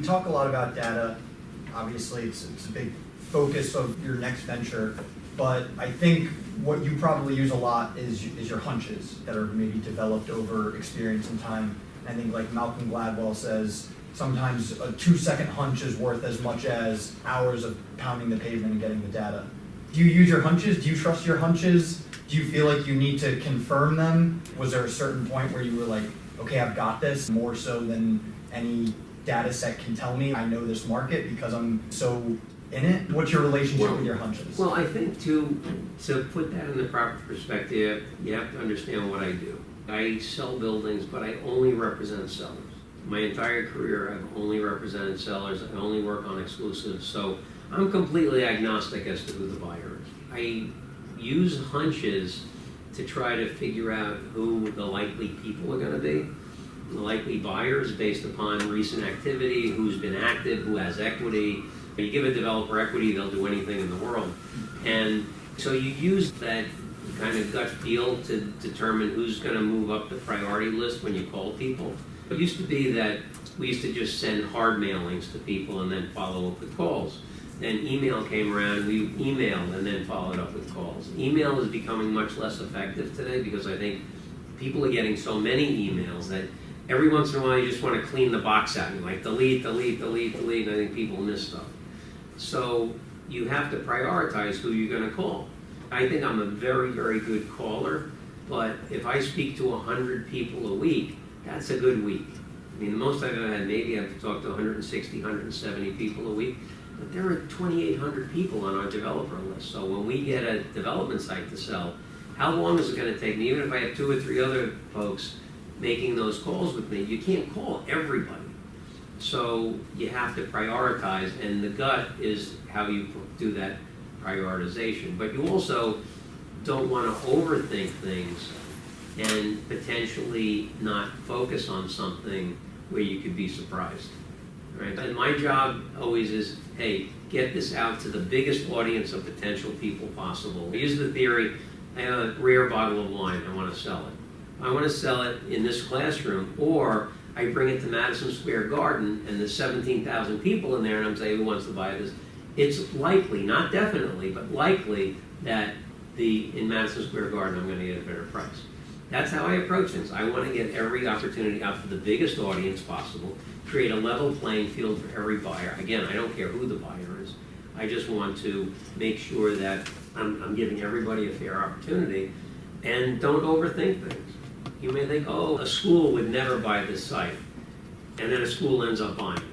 talk a lot about data. Obviously, it's a big focus of your next venture, but I think what you probably use a lot is your hunches that are maybe developed over experience and time. I think like Malcolm Gladwell says, sometimes a 2-second hunch is worth as much as hours of pounding the pavement and getting the data. Do you use your hunches? Do you trust your hunches? Do you feel like you need to confirm them? Was there a certain point where you were like, okay, I've got this, more so than any data set can tell me? I know this market because I'm so in it. What's your relationship with your hunches? Well, I think to put that in the proper perspective, you have to understand what I do. I sell buildings, but I only represent sellers. My entire career, I've only represented sellers. I only work on exclusives. So I'm completely agnostic as to who the buyer is. I use hunches to try to figure out who the likely people are going to be, the likely buyers based upon recent activity, who's been active, who has equity. You give a developer equity, they'll do anything in the world. And so you use that kind of gut feel to determine who's going to move up the priority list when you call people. It used to be that we used to just send hard mailings to people and then follow up with calls. Then email came around, we emailed and then followed up with calls. Email is becoming much less effective today because I think people are getting so many emails that every once in a while you just want to clean the box out. You like delete, delete, delete, delete, and I think people miss stuff. So you have to prioritize who you're going to call. I think I'm a very, very good caller, but if I speak to 100 people a week, that's a good week. I mean, the most I've ever had, maybe I've talked to 160, 170 people a week, but there are 2,800 people on our developer list. So when we get a development site to sell, how long is it going to take me? Even if I have 2 or 3 other folks making those calls with me, you can't call everybody. So you have to prioritize, and the gut is how you do that prioritization. But you also don't want to overthink things and potentially not focus on something where you could be surprised. Right? And my job always is, hey, get this out to the biggest audience of potential people possible. I use the theory, I have a rare bottle of wine, I want to sell it. I want to sell it in this classroom, or I bring it to Madison Square Garden and there's 17,000 people in there and I'm saying, who wants to buy this? It's likely, not definitely, but likely that in Madison Square Garden I'm going to get a better price. That's how I approach things. I want to get every opportunity out to the biggest audience possible, create a level playing field for every buyer. Again, I don't care who the buyer is. I just want to make sure that I'm giving everybody a fair opportunity, and don't overthink things. You may think, oh, a school would never buy this site, and then a school ends up buying it.